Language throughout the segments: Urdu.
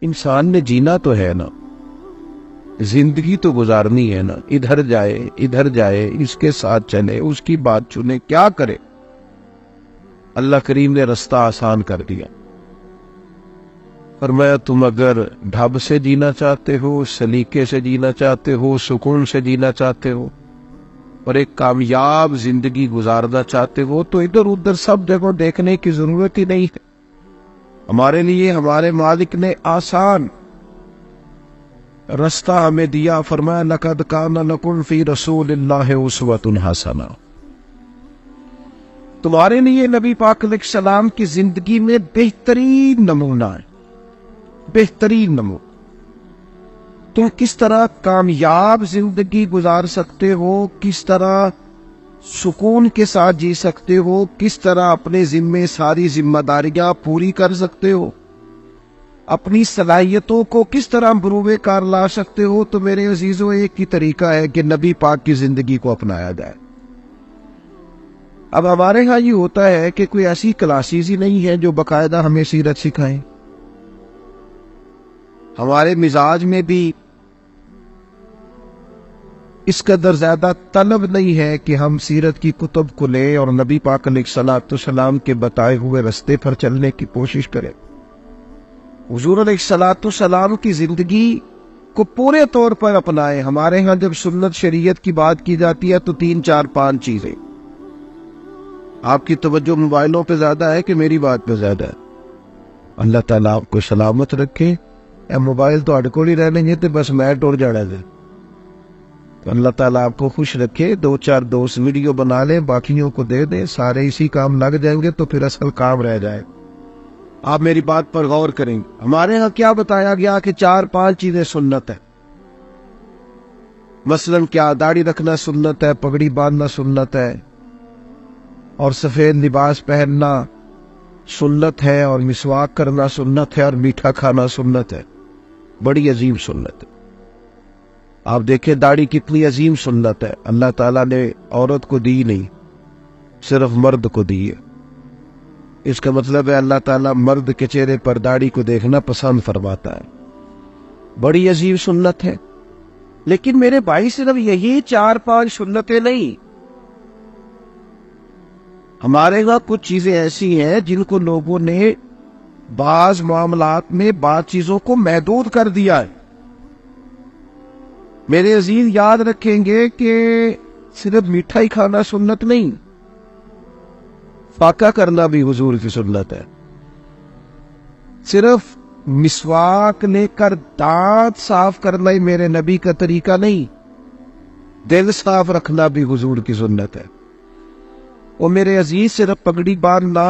انسان نے جینا تو ہے نا، زندگی تو گزارنی ہے نا، ادھر جائے اس کے ساتھ چلے، اس کی بات چنے، کیا کرے؟ اللہ کریم نے رستہ آسان کر دیا، فرمایا تم اگر ڈھب سے جینا چاہتے ہو، سلیقے سے جینا چاہتے ہو، سکون سے جینا چاہتے ہو اور ایک کامیاب زندگی گزارنا چاہتے ہو تو ادھر ادھر سب جگہ دیکھنے کی ضرورت ہی نہیں ہے۔ ہمارے لیے ہمارے مالک نے آسان رستہ ہمیں دیا، فرمایا لقد کان لکم فی رسول اللہ اسوۃ حسنہ، تمہارے لیے نبی پاک علیہ السلام کی زندگی میں بہترین نمونہ ہے، بہترین نمونہ۔ تم کس طرح کامیاب زندگی گزار سکتے ہو، کس طرح سکون کے ساتھ جی سکتے ہو، کس طرح اپنے ذمے ساری ذمہ داریاں پوری کر سکتے ہو، اپنی صلاحیتوں کو کس طرح بروئے کار لا سکتے ہو، تو میرے عزیزوں ایک ہی طریقہ ہے کہ نبی پاک کی زندگی کو اپنایا جائے۔ اب ہمارے ہاں یہ ہوتا ہے کہ کوئی ایسی کلاسز ہی نہیں ہے جو باقاعدہ ہمیں سیرت سکھائیں، ہمارے مزاج میں بھی اس قدر زیادہ طلب نہیں ہے کہ ہم سیرت کی کتب کو لیں اور نبی پاک علیہ السلام کے بتائے ہوئے رستے پر چلنے کی کوشش کریں۔ حضور علیہ السلام کی زندگی کو پورے طور پر اپنائیں۔ ہمارے ہاں جب سنت شریعت کی بات کی جاتی ہے تو 3 4 5 چیزیں۔ آپ کی توجہ موبائلوں پہ زیادہ ہے کہ میری بات پہ زیادہ ہے؟ اللہ تعالیٰ آپ کو سلامت رکھے۔ اے موبائل تو اڑ کو نہیں رہنے گے تو بس میں ٹور جانا دے، تو اللہ تعالیٰ آپ کو خوش رکھے۔ 2 4 دوست ویڈیو بنا لیں، باقیوں کو دے دیں، سارے اسی کام لگ جائیں گے تو پھر اصل کام رہ جائے۔ آپ میری بات پر غور کریں گے، ہمارے ہاں کیا بتایا گیا کہ 4 5 چیزیں سنت ہے۔ مثلا کیا؟ داڑھی رکھنا سنت ہے، پگڑی باندھنا سنت ہے، اور سفید لباس پہننا سنت ہے، اور مسواک کرنا سنت ہے، اور میٹھا کھانا سنت ہے۔ بڑی عظیم سنت ہے۔ آپ دیکھیں داڑھی کتنی عظیم سنت ہے، اللہ تعالیٰ نے عورت کو دی نہیں، صرف مرد کو دی ہے۔ اس کا مطلب ہے اللہ تعالیٰ مرد کے چہرے پر داڑھی کو دیکھنا پسند فرماتا ہے۔ بڑی عظیم سنت ہے۔ لیکن میرے بھائی صرف یہی 4 5 سنتیں نہیں، ہمارے یہاں کچھ چیزیں ایسی ہیں جن کو لوگوں نے بعض معاملات میں بعض چیزوں کو محدود کر دیا ہے۔ میرے عزیز یاد رکھیں گے کہ صرف میٹھا ہی کھانا سنت نہیں، فاقہ کرنا بھی حضور کی سنت ہے۔ صرف مسواک لے کر دانت صاف کرنا ہی میرے نبی کا طریقہ نہیں، دل صاف رکھنا بھی حضور کی سنت ہے۔ وہ میرے عزیز صرف پگڑی باندھنا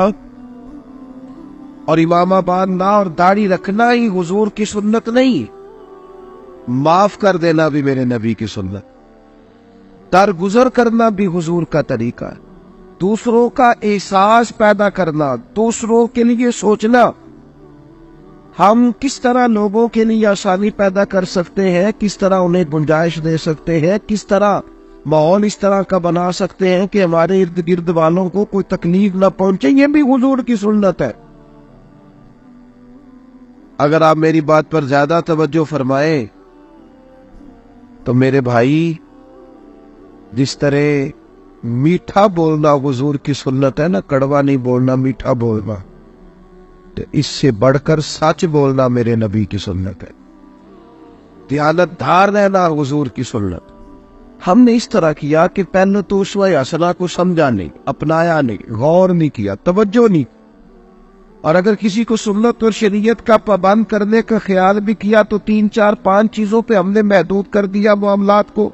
اور امامہ باندھنا اور داڑھی رکھنا ہی حضور کی سنت نہیں، معاف کر دینا بھی میرے نبی کی سنت، درگزر کرنا بھی حضور کا طریقہ ہے، دوسروں کا احساس پیدا کرنا، دوسروں کے لیے سوچنا، ہم کس طرح لوگوں کے لیے آسانی پیدا کر سکتے ہیں، کس طرح انہیں گنجائش دے سکتے ہیں، کس طرح ماحول اس طرح کا بنا سکتے ہیں کہ ہمارے ارد گرد والوں کو کوئی تکلیف نہ پہنچے، یہ بھی حضور کی سنت ہے۔ اگر آپ میری بات پر زیادہ توجہ فرمائیں تو میرے بھائی، جس طرح میٹھا بولنا حضور کی سنت ہے نا، کڑوا نہیں بولنا، میٹھا بولنا، تو اس سے بڑھ کر سچ بولنا میرے نبی کی سنت ہے۔ دیانت دار رہنا حضور کی سنت۔ ہم نے اس طرح کیا کہ پہلے تو اسوہ حسنہ کو سمجھا نہیں، اپنایا نہیں، غور نہیں کیا، توجہ نہیں، اور اگر کسی کو سنت اور شریعت کا پابند کرنے کا خیال بھی کیا تو 3 4 5 چیزوں پہ ہم نے محدود کر دیا معاملات کو۔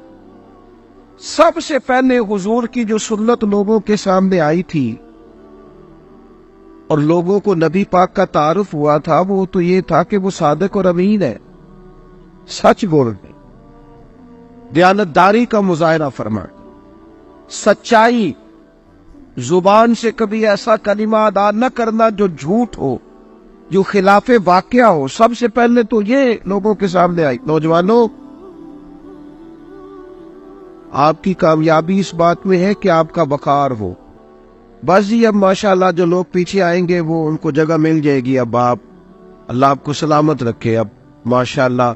سب سے پہلے حضور کی جو سنت لوگوں کے سامنے آئی تھی اور لوگوں کو نبی پاک کا تعارف ہوا تھا، وہ تو یہ تھا کہ وہ صادق اور امین ہے، سچ بولنے، دیانتداری کا مظاہرہ فرمائے، سچائی، زبان سے کبھی ایسا کلمہ ادا نہ کرنا جو جھوٹ ہو، جو خلاف واقعہ ہو۔ سب سے پہلے تو یہ لوگوں کے سامنے آئی۔ نوجوانوں، آپ کی کامیابی اس بات میں ہے کہ آپ کا وقار ہو۔ بس جی اب ماشاءاللہ جو لوگ پیچھے آئیں گے وہ ان کو جگہ مل جائے گی، اب آپ اللہ آپ کو سلامت رکھے. اب ماشاءاللہ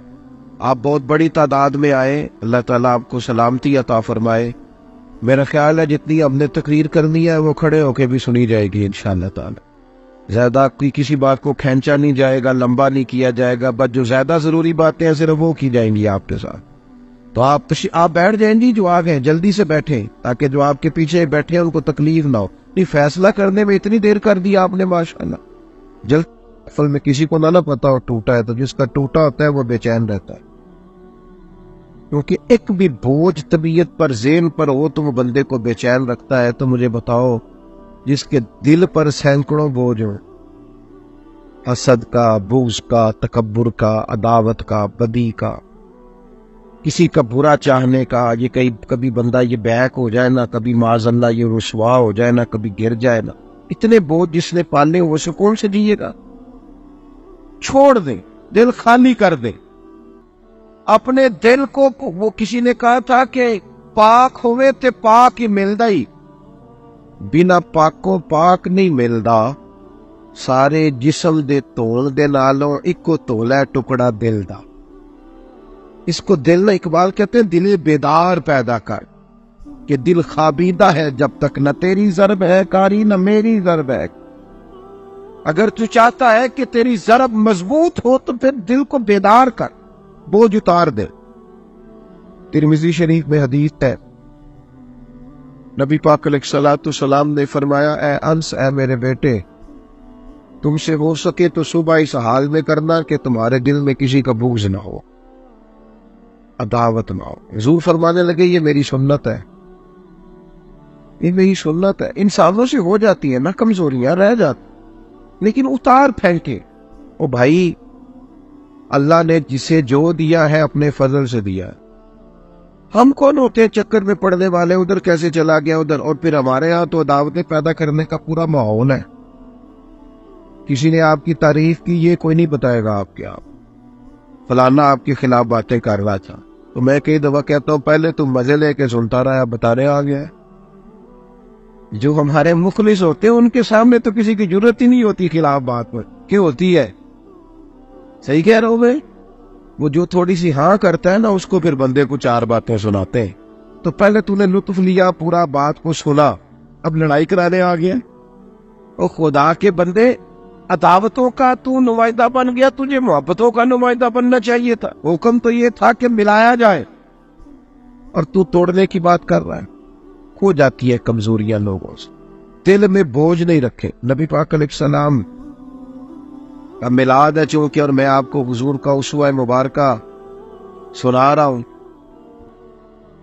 آپ بہت بڑی تعداد میں آئے, اللہ تعالیٰ آپ کو سلامتی عطا فرمائے. میرا خیال ہے جتنی ہم نے تقریر کرنی ہے وہ کھڑے ہو کے بھی سنی جائے گی انشاءاللہ تعالیٰ. زیادہ کسی بات کو کھینچا نہیں جائے گا, لمبا نہیں کیا جائے گا, بس جو زیادہ ضروری باتیں ہیں صرف وہ کی جائیں گی آپ کے ساتھ. تو آپ بیٹھ جائیں جی, جو آ گئے جلدی سے بیٹھیں تاکہ جو آپ کے پیچھے بیٹھے ہیں ان کو تکلیف نہ ہو. نہیں, فیصلہ کرنے میں اتنی دیر کر دی آپ نے ماشاءاللہ. جلد اصل میں کسی کو نہ پتا ہو ٹوٹا ہے, تو جس کا ٹوٹا ہوتا ہے وہ بے چین رہتا ہے, کیونکہ ایک بھی بوجھ طبیعت پر ذہن پر ہو تو وہ بندے کو بے چین رکھتا ہے. تو مجھے بتاؤ جس کے دل پر سینکڑوں بوجھ ہو, حسد کا, بغض کا, تکبر کا, عداوت کا, بدی کا, کسی کا برا چاہنے کا, یہ کبھی بندہ یہ بیک ہو جائے نا, کبھی معاذ اللہ یہ رسوا ہو جائے نا, کبھی گر جائے نا, اتنے بوجھ جس نے پالے وہ سکون سے جیے گا. چھوڑ دیں, دل خالی کر دیں اپنے دل کو. وہ کسی نے کہا تھا کہ پاک ہوئے تے پاک ہی ملدا ہی, بنا پاکوں پاک نہیں ملدا. سارے جسم دے تول دے نالوں ایکو تولا ٹکڑا دل دا. اس کو دل نہ, اقبال کہتے ہیں دل بیدار پیدا کر, کہ دل خوابیدہ ہے جب تک نہ تیری ضرب ہے کاری نہ میری ضرب ہے. اگر تو چاہتا ہے کہ تیری ضرب مضبوط ہو تو پھر دل کو بیدار کر, بوجھ اتار دے. ترمذی شریف میں حدیث ہے, نبی پاک علیہ الصلوۃ والسلام نے فرمایا, اے انس, اے میرے بیٹے, تم سے ہو سکے تو صبح اس حال میں کرنا کہ تمہارے دل میں کسی کا بغض نہ ہو, عداوت نہ ہو. حضور فرمانے لگے یہ میری سنت ہے, یہ میری سنت ہے. انسانوں سے ہو جاتی ہے نا کمزوریاں رہ جاتی, لیکن اتار پھینکے. او بھائی, اللہ نے جسے جو دیا ہے اپنے فضل سے دیا ہے. ہم کون ہوتے ہیں چکر میں پڑنے والے, ادھر کیسے چلا گیا ادھر, اور پھر ہمارے ہاں تو دعوتیں پیدا کرنے کا پورا ماحول ہے. کسی نے آپ کی تعریف کی, یہ کوئی نہیں بتائے گا آپ کے, آپ فلانا آپ کے خلاف باتیں کر رہا تھا. تو میں کئی دفعہ کہتا ہوں پہلے تم مزے لے کے سنتا رہا, بتانے آ گیا. جو ہمارے مخلص ہوتے ہیں ان کے سامنے تو کسی کی ضرورت ہی نہیں ہوتی خلاف بات پر. کیوں ہوتی ہے؟ صحیح کہہ رہا ہوں میں. وہ جو تھوڑی سی ہاں کرتا ہے نا, اس کو پھر بندے کو چار باتیں سناتے ہیں. تو پہلے تو نے لطف لیا, پورا بات کو سنا, اب لڑائی کرانے آ گیا. او خدا کے بندے, عداوتوں کا تو نمائندہ بن گیا, تجھے محبتوں کا نمائندہ بننا چاہیے تھا. حکم تو یہ تھا کہ ملایا جائے, اور تو توڑنے کی بات کر رہا ہے. ہو جاتی ہے کمزوریاں لوگوں سے, دل میں بوجھ نہیں رکھے. نبی پاک علیہ السلام کا میلاد ہے چونکہ, اور میں آپ کو حضور کا اسوہ مبارکہ سنا رہا ہوں.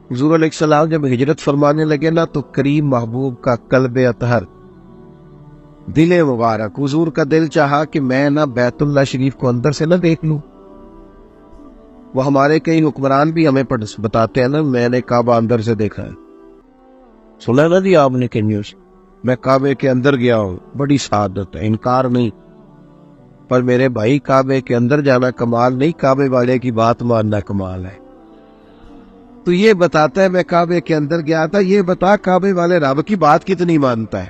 حضور علیہ السلام جب ہجرت فرمانے لگے نا, تو کریم محبوب کا قلب اطہر, دل مبارک, حضور کا دل چاہا کہ میں نہ بیت اللہ شریف کو اندر سے نہ دیکھ لوں. وہ ہمارے کئی حکمران بھی ہمیں بتاتے ہیں نا, میں نے کعبہ اندر سے دیکھا ہے. سنا نا جی آپ نے کہ نیوز, میں کعبے کے اندر گیا ہوں, بڑی سعادت ہے, انکار نہیں. پر میرے بھائی, کعبے کے اندر جانا کمال نہیں, کعبے والے کی بات ماننا کمال ہے. تو یہ بتاتا ہے میں کعبے کے اندر گیا تھا, یہ بتا کعبے والے رب کی بات کتنی مانتا ہے.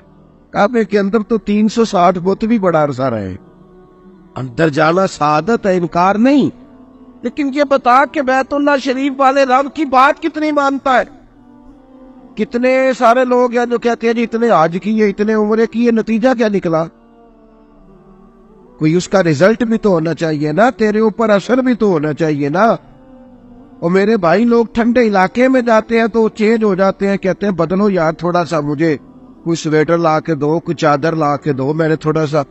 کعبے کے اندر تو 360 بت بھی بڑا عرصہ رہے, اندر جانا سعادت ہے, انکار نہیں. لیکن یہ بتا کہ بیت اللہ شریف والے رب کی بات کتنی مانتا ہے. کتنے سارے لوگ ہیں جو کہتے ہیں جی اتنے حج کیے, اتنے عمرے کیے, نتیجہ کیا نکلا؟ کوئی اس کا رزلٹ بھی تو ہونا چاہیے نا, تیرے اوپر اثر بھی تو ہونا چاہیے نا. اور میرے بھائی لوگ ٹھنڈے علاقے میں جاتے ہیں تو چینج ہو جاتے ہیں, کہتے ہیں بدلو یار, تھوڑا سا مجھے کوئی سویٹر لا کے دو, کوئی چادر لا کے دو, میں نے تھوڑا سا.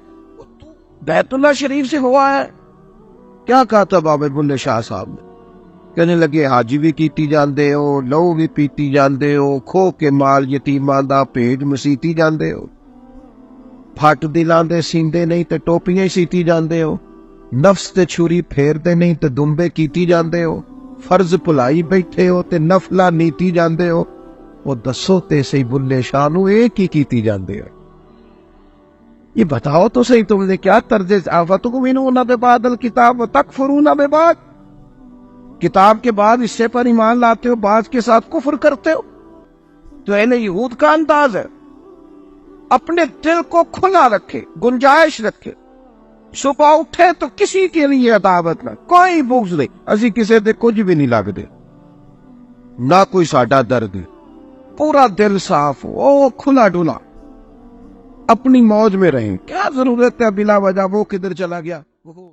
بیت اللہ شریف سے ہوا ہے. کیا کہا تھا بابے بلے شاہ صاحب نے؟ کہنے لگے حاجی بھی کیتی جاندے ہو, لو بھی پیتی جاندے ہو, کھو کے مال یتیماں دا پیٹ مسیتی جاندے ہو, پھٹ دلاندے سیندے نہیں تے ٹوپیاں سیتی جاندے ہو, نفس تے چھری پھیر دے نہیں تے دمبے کیتی جاندے ہو, فرض بھلائی بیٹھے ہو تے نفلا نیتی جاندے ہو. وہ دسو تے سی بلے شاہ نو ایک ہی کیتی جاندے ہو. یہ بتاؤ تو صحیح, تم نے کیا طرز افتؤمنون ببعض الکتاب وتکفرون ببعض, کتاب کے بعد اس سے پر ایمان لاتے ہو, بعض کے ساتھ کفر کرتے ہو. تو اہل یہود کا انداز ہے. اپنے دل کو کھلا رکھے, گنجائش رکھے. صبح اٹھے تو کسی کے لیے عداوت نہ، کوئی بغض نہیں، اسی کسی دے کچھ بھی نہیں لگتے، نہ کوئی ساڈا درد، پورا دل صاف ہو، او کھلا ڈولا، اپنی موج میں رہیں، کیا ضرورت ہے بلا وجہ وہ کدھر چلا گیا وہ